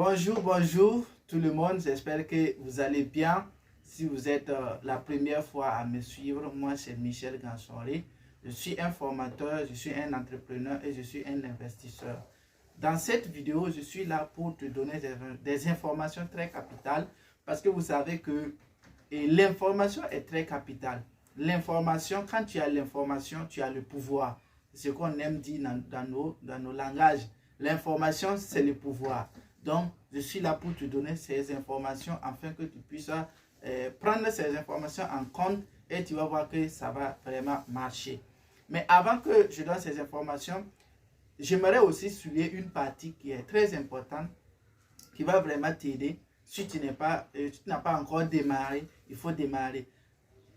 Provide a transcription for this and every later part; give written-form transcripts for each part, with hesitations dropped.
Bonjour tout le monde, j'espère que vous allez bien. Si vous êtes la première fois à me suivre, moi c'est Michel Gansonré. Je suis un formateur, je suis un entrepreneur et je suis un investisseur. Dans cette vidéo, je suis là pour te donner des informations très capitales parce que vous savez que l'information est très capitale. L'information, quand tu as l'information, tu as le pouvoir. C'est ce qu'on aime dire dans nos langages. L'information, c'est le pouvoir. Donc, je suis là pour te donner ces informations afin que tu puisses prendre ces informations en compte et tu vas voir que ça va vraiment marcher. Mais avant que je donne ces informations, j'aimerais aussi souligner une partie qui est très importante, qui va vraiment t'aider. Si tu n'as pas encore démarré, il faut démarrer.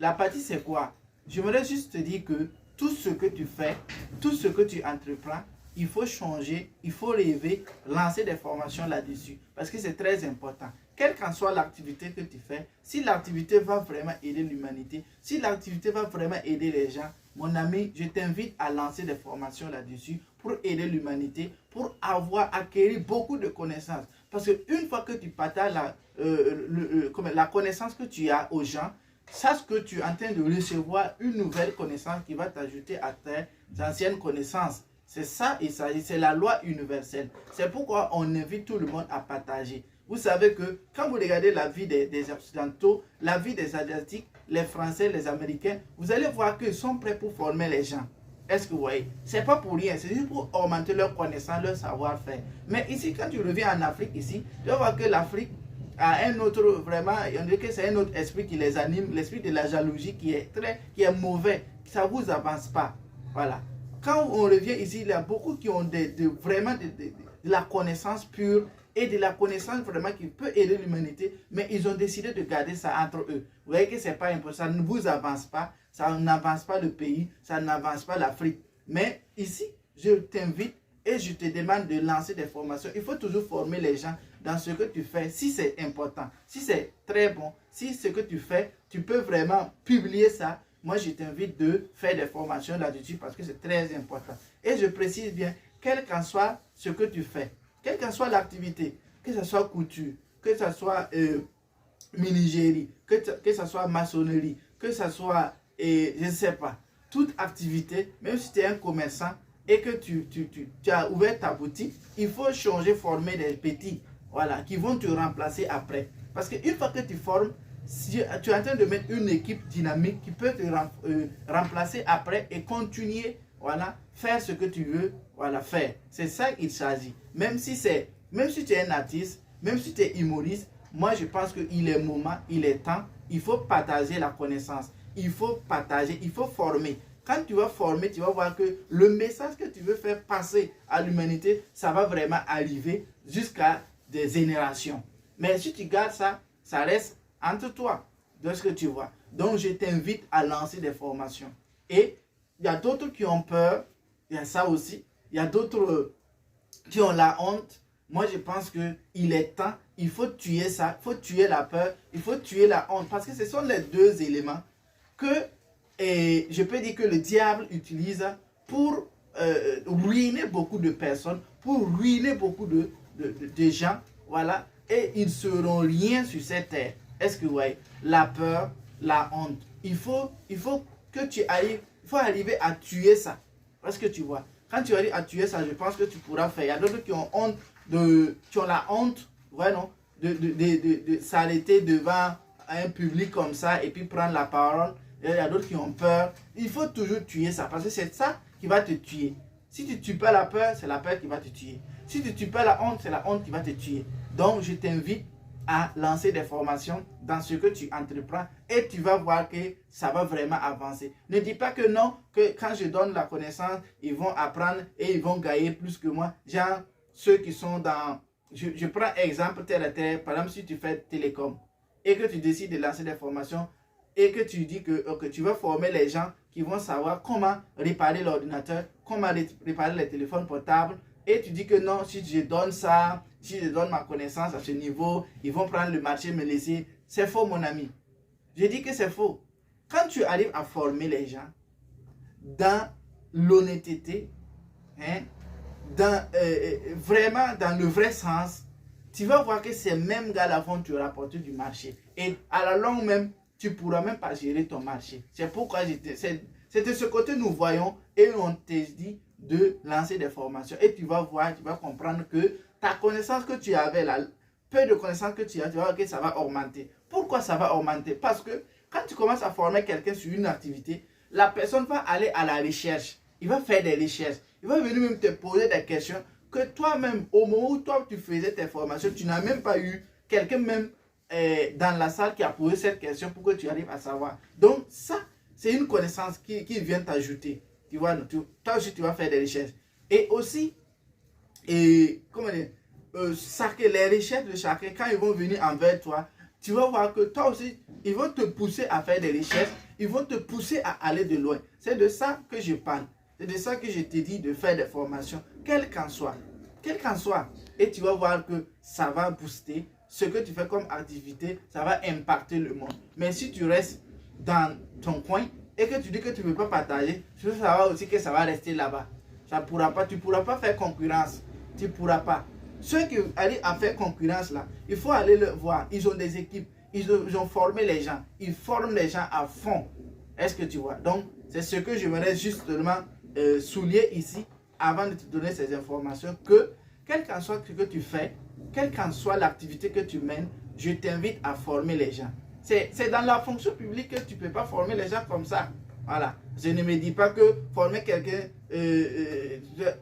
La partie, c'est quoi? J'aimerais juste te dire que tout ce que tu fais, tout ce que tu entreprends, il faut changer, il faut rêver, lancer des formations là-dessus. Parce que c'est très important. Quelle qu'en soit l'activité que tu fais, si l'activité va vraiment aider l'humanité, si l'activité va vraiment aider les gens, mon ami, je t'invite à lancer des formations là-dessus pour aider l'humanité, pour acquérir beaucoup de connaissances. Parce qu'une fois que tu partages la connaissance que tu as aux gens, sache que tu es en train de recevoir une nouvelle connaissance qui va t'ajouter à tes anciennes connaissances. C'est ça, c'est la loi universelle. C'est pourquoi on invite tout le monde à partager. Vous savez que quand vous regardez la vie des Occidentaux, la vie des Asiatiques, les Français, les Américains, vous allez voir qu'ils sont prêts pour former les gens. Est-ce que vous voyez? C'est pas pour rien, c'est juste pour augmenter leur connaissance, leur savoir-faire. Mais ici, quand tu reviens en Afrique, ici, tu vas voir que l'Afrique a un autre, vraiment, on dirait que c'est un autre esprit qui les anime, l'esprit de la jalousie qui est mauvais. Ça ne vous avance pas. Voilà. Quand on revient ici, il y a beaucoup qui ont vraiment de la connaissance pure et de la connaissance vraiment qui peut aider l'humanité, mais ils ont décidé de garder ça entre eux. Vous voyez que ce n'est pas important, ça ne vous avance pas, ça n'avance pas le pays, ça n'avance pas l'Afrique. Mais ici, je t'invite et je te demande de lancer des formations. Il faut toujours former les gens dans ce que tu fais, si c'est important, si c'est très bon, si ce que tu fais, tu peux vraiment publier ça. Moi, je t'invite de faire des formations là-dessus parce que c'est très important. Et je précise bien, quel qu'en soit ce que tu fais, quelle qu'en soit l'activité, que ce soit couture, que ce soit menuiserie, que ce soit maçonnerie, que ce soit, je ne sais pas, toute activité, même si tu es un commerçant et que tu as ouvert ta boutique, il faut changer, former des petits, voilà, qui vont te remplacer après. Parce qu'une fois que tu formes, si tu es en train de mettre une équipe dynamique qui peut te remplacer après et continuer, voilà, faire ce que tu veux, voilà, faire. C'est ça qu'il s'agit. Même si tu es un artiste, même si tu es humoriste, moi je pense qu'il est moment, il est temps, il faut partager la connaissance. Il faut partager, il faut former. Quand tu vas former, tu vas voir que le message que tu veux faire passer à l'humanité, ça va vraiment arriver jusqu'à des générations. Mais si tu gardes ça, ça reste entre toi, de ce que tu vois. Donc, je t'invite à lancer des formations. Et il y a d'autres qui ont peur, il y a ça aussi. Il y a d'autres qui ont la honte. Moi, je pense qu'il est temps, il faut tuer ça, il faut tuer la peur, il faut tuer la honte. Parce que ce sont les deux éléments que je peux dire que le diable utilise pour ruiner beaucoup de personnes, pour ruiner beaucoup de gens. Voilà. Et ils ne seront rien sur cette terre. Est-ce que vous voyez? La peur, la honte. Il faut que tu arrives, il faut arriver à tuer ça. Parce que tu vois, quand tu arrives à tuer ça, je pense que tu pourras faire. Il y a d'autres qui ont honte qui ont la honte, ouais, non, de s'arrêter devant un public comme ça et puis prendre la parole. Il y a d'autres qui ont peur. Il faut toujours tuer ça parce que c'est ça qui va te tuer. Si tu ne tues pas la peur, c'est la peur qui va te tuer. Si tu ne tues pas la honte, c'est la honte qui va te tuer. Donc, je t'invite à lancer des formations dans ce que tu entreprends et tu vas voir que ça va vraiment avancer. Ne dis pas que non, que quand je donne la connaissance, ils vont apprendre et ils vont gagner plus que moi. Genre, ceux qui sont dans... Je prends exemple tel à tel. Par exemple, si tu fais télécom et que tu décides de lancer des formations et que tu dis que tu vas former les gens qui vont savoir comment réparer l'ordinateur, comment réparer les téléphones portables, et tu dis que non, si je donne ça, si je donne ma connaissance à ce niveau, ils vont prendre le marché, me laisser. C'est faux, mon ami. Je dis que c'est faux. Quand tu arrives à former les gens dans l'honnêteté, hein, vraiment dans le vrai sens, tu vas voir que ces mêmes gars-là vont te rapporter du marché. Et à la longue même, tu ne pourras même pas gérer ton marché. C'est pourquoi c'est de ce côté nous voyons et on te dit de lancer des formations. Et tu vas voir, tu vas comprendre que ta connaissance que tu avais là, peu de connaissances que tu as, tu vas voir que ça va augmenter. Pourquoi ça va augmenter? Parce que quand tu commences à former quelqu'un sur une activité, la personne va aller à la recherche. Il va faire des recherches. Il va venir même te poser des questions que toi-même, au moment où toi tu faisais tes formations, tu n'as même pas eu quelqu'un même dans la salle qui a posé cette question pour que tu arrives à savoir. Donc ça, c'est une connaissance qui vient t'ajouter. Tu vois, toi aussi tu vas faire des recherches. Et aussi, comment dire, les recherches de chacun, quand ils vont venir envers toi, tu vas voir que toi aussi, ils vont te pousser à faire des recherches, ils vont te pousser à aller de loin. C'est de ça que je parle. C'est de ça que je te dis de faire des formations, quel qu'en soit. Quel qu'en soit. Et tu vas voir que ça va booster ce que tu fais comme activité, ça va impacter le monde. Mais si tu restes dans ton coin et que tu dis que tu ne veux pas partager, tu veux savoir aussi que ça va rester là-bas. Ça pourra pas, tu ne pourras pas faire concurrence. Tu ne pourras pas. Ceux qui arrivent à faire concurrence là, il faut aller le voir. Ils ont des équipes, ils ont formé les gens. Ils forment les gens à fond. Est-ce que tu vois? Donc, c'est ce que j'aimerais justement souligner ici avant de te donner ces informations que, quel qu'en soit ce que tu fais, quelle qu'en soit l'activité que tu mènes, je t'invite à former les gens. C'est dans la fonction publique que tu ne peux pas former les gens comme ça. Voilà. Je ne me dis pas que former quelqu'un,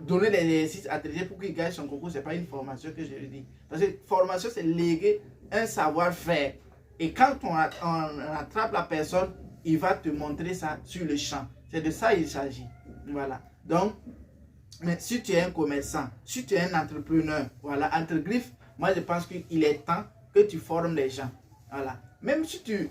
donner des exercices ateliers pour qu'il gagne son concours, ce n'est pas une formation que je lui dis. Parce que formation, c'est léguer un savoir-faire. Et quand on attrape la personne, il va te montrer ça sur le champ. C'est de ça qu'il s'agit. Voilà. Donc, mais si tu es un commerçant, si tu es un entrepreneur, voilà, entre griffes, moi je pense qu'il est temps que tu formes les gens. Voilà. Même si tu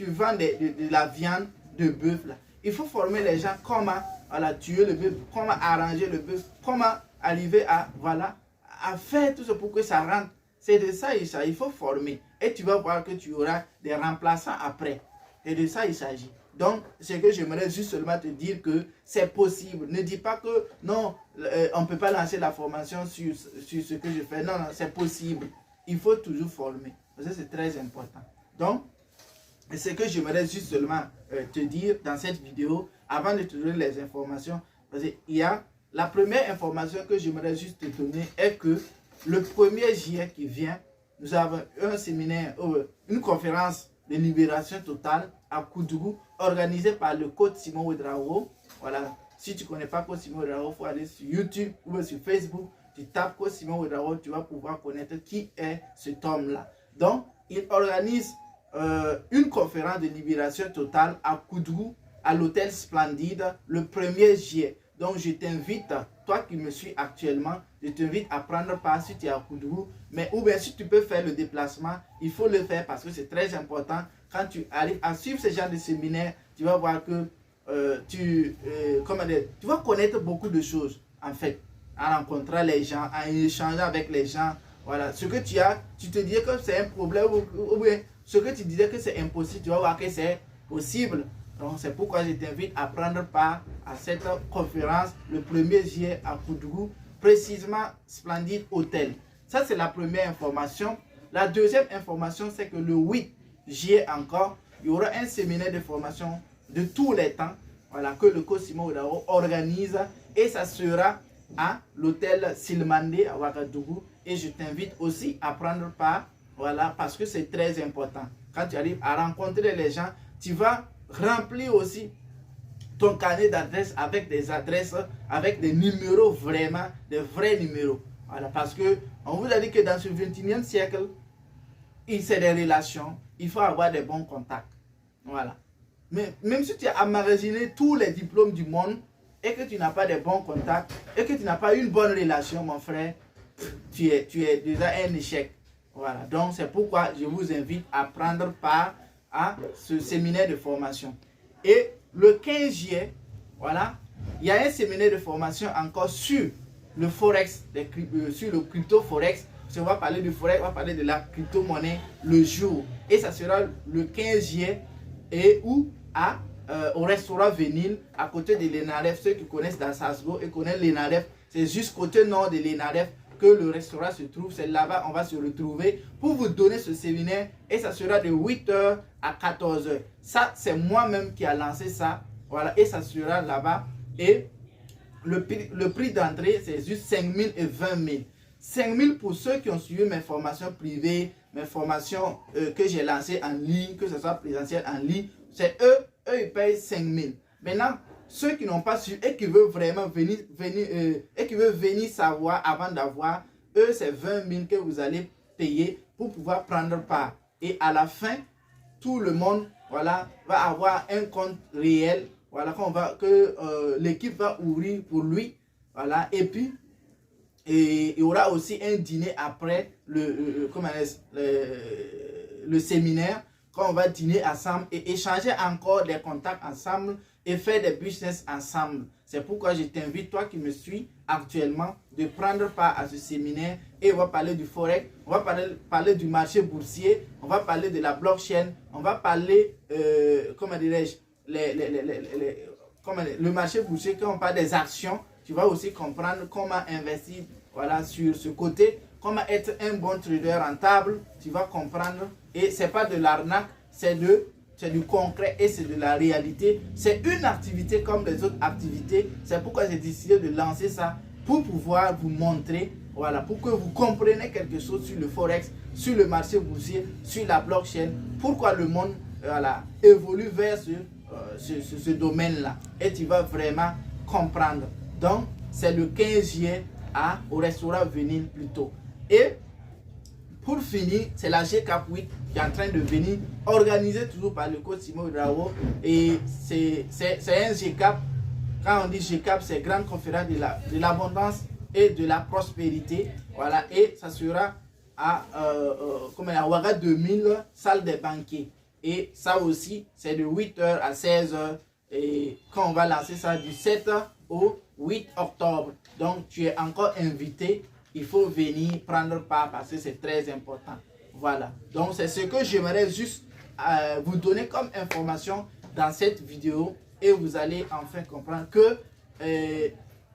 vends de la viande de bœuf, là, il faut former les gens comment voilà, tuer le bœuf, comment arranger le bœuf, comment arriver à, voilà, à faire tout ça pour que ça rentre. C'est de ça il faut former. Et tu vas voir que tu auras des remplaçants après. Et de ça il s'agit. Donc, ce que j'aimerais juste seulement te dire que c'est possible. Ne dis pas que non, on ne peut pas lancer la formation sur ce que je fais. Non, non, c'est possible. Il faut toujours former. Parce que c'est très important. Donc, ce que j'aimerais juste seulement te dire dans cette vidéo, avant de te donner les informations, parce qu'il y a la première information que j'aimerais juste te donner est que le 1er juillet qui vient, nous avons un séminaire, une conférence de libération totale à Koudougou, organisée par le coach Simon Ouedraogo. Voilà. Si tu ne connais pas coach Simon Ouedraogo, il faut aller sur YouTube ou sur Facebook. Tu tapes coach Simon Ouedraogo, tu vas pouvoir connaître qui est cet homme-là. Donc, il organise une conférence de libération totale à Koudougou, à l'hôtel Splendide, le 1er juillet. Donc, je t'invite, toi qui me suis actuellement, je t'invite à prendre part si tu es à Koudougou. Mais ou bien si tu peux faire le déplacement, il faut le faire parce que c'est très important. Quand tu arrives à suivre ce genre de séminaire, tu vas voir que tu vas connaître beaucoup de choses, en fait, en rencontrant les gens, en échangeant avec les gens. Voilà, ce que tu as, tu te disais que c'est un problème ou bien ce que tu disais que c'est impossible, tu vas voir que c'est possible. Donc, c'est pourquoi je t'invite à prendre part à cette conférence le 1er juillet à Koudougou, précisément Splendide Hôtel. Ça, c'est la première information. La deuxième information, c'est que le 8 juillet encore, il y aura un séminaire de formation de tous les temps, voilà, que le coach Simon Ouedraogo organise et ça sera à l'hôtel Silmandé à Ouagadougou. Et je t'invite aussi à prendre part, voilà, parce que c'est très important. Quand tu arrives à rencontrer les gens, tu vas remplir aussi ton carnet d'adresses avec des adresses, avec des numéros vraiment, des vrais numéros. Voilà, parce que on vous a dit que dans ce 21e siècle, c'est des relations, il faut avoir des bons contacts. Voilà. Mais même si tu as emmagasiné tous les diplômes du monde et que tu n'as pas de bons contacts et que tu n'as pas une bonne relation, mon frère, tu es déjà un échec. Voilà. Donc, c'est pourquoi je vous invite à prendre part à ce séminaire de formation. Et le 15 juillet, voilà, il y a un séminaire de formation encore sur le Forex, sur le crypto-Forex. On va parler du Forex, on va parler de la crypto-monnaie le jour. Et ça sera le 15 juillet et où au restaurant Vénile, à côté de l'ENAREF. Ceux qui connaissent Dassasgo et connaissent l'ENAREF, c'est juste côté nord de l'ENAREF que le restaurant se trouve. C'est là-bas on va se retrouver pour vous donner ce séminaire et ça sera de 8h à 14h. Ça, c'est moi-même qui a lancé ça. Voilà, et ça sera là-bas. Et le prix d'entrée, c'est juste 5 000 et 20 000. 5 000 pour ceux qui ont suivi mes formations privées, mes formations que j'ai lancées en ligne, que ce soit présentiel en ligne. C'est eux ils payent 5 000. Maintenant, ceux qui n'ont pas su et qui veulent vraiment venir savoir avant d'avoir, eux, c'est 20 000 que vous allez payer pour pouvoir prendre part. Et à la fin, tout le monde, voilà, va avoir un compte réel, voilà, que l'équipe va ouvrir pour lui, voilà. Et puis, il y aura aussi un dîner après le séminaire, quand on va dîner ensemble et échanger encore des contacts ensemble et faire des business ensemble. C'est pourquoi je t'invite, toi qui me suis actuellement, de prendre part à ce séminaire et on va parler du forex, on va parler du marché boursier, on va parler de la blockchain, on va parler, comment dirais-je, le marché boursier. Quand on parle des actions, tu vas aussi comprendre comment investir, voilà, sur ce côté, comment être un bon trader rentable, tu vas comprendre. Et ce n'est pas de l'arnaque, c'est du concret et c'est de la réalité. C'est une activité comme les autres activités. C'est pourquoi j'ai décidé de lancer ça, pour pouvoir vous montrer, voilà, pour que vous compreniez quelque chose sur le forex, sur le marché boursier, sur la blockchain, pourquoi le monde, voilà, évolue vers ce domaine-là. Et tu vas vraiment comprendre. Donc, c'est le 15 juillet au restaurant Venir plutôt. Et pour finir, c'est la GCAP 8 qui est en train de venir, organisée toujours par le coach Simon Bravo. Et c'est un GCAP. Quand on dit GCAP, c'est Grande Conférence de l'Abondance et de la Prospérité. Voilà, et ça sera à Ouaga 2000, salle des banquiers. Et ça aussi, c'est de 8h à 16h. Et quand on va lancer ça du 7 au 8 octobre. Donc, tu es encore invité. Il faut venir prendre part parce que c'est très important. Voilà. Donc, c'est ce que j'aimerais juste vous donner comme information dans cette vidéo. Et vous allez enfin comprendre que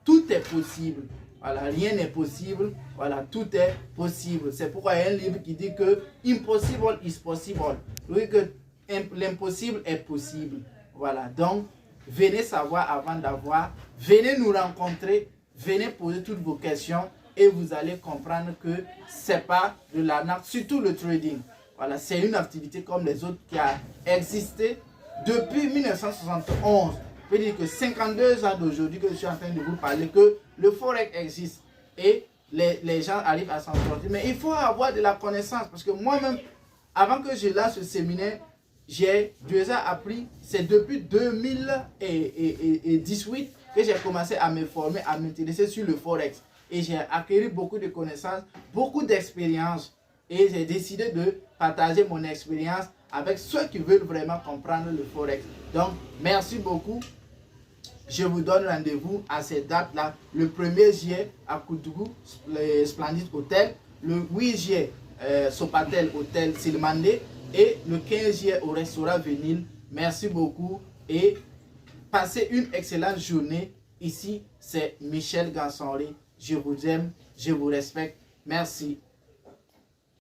tout est possible. Voilà, rien n'est possible. Voilà, tout est possible. C'est pourquoi il y a un livre qui dit que impossible is possible. Oui, que l'impossible est possible. Voilà, donc venez savoir avant d'avoir. Venez nous rencontrer. Venez poser toutes vos questions. Et vous allez comprendre que ce n'est pas de l'arnaque, surtout le trading. Voilà, c'est une activité comme les autres qui a existé depuis 1971. Je peux dire que 52 ans d'aujourd'hui que je suis en train de vous parler, que le forex existe et les gens arrivent à s'en sortir. Mais il faut avoir de la connaissance parce que moi-même, avant que je lance ce séminaire, j'ai déjà appris, c'est depuis 2018 que j'ai commencé à me former, à m'intéresser sur le forex. Et j'ai acquis beaucoup de connaissances, beaucoup d'expérience. Et j'ai décidé de partager mon expérience avec ceux qui veulent vraiment comprendre le forex. Donc, merci beaucoup. Je vous donne rendez-vous à ces dates-là. Le 1er juillet à Koutougou, le Splendid Hotel. Le 8 juillet, Sopatel Hotel Silmandé. Et le 15 juillet au restaurant Venir. Merci beaucoup et passez une excellente journée. Ici, c'est Michel Gansonri. Je vous aime, je vous respecte. Merci.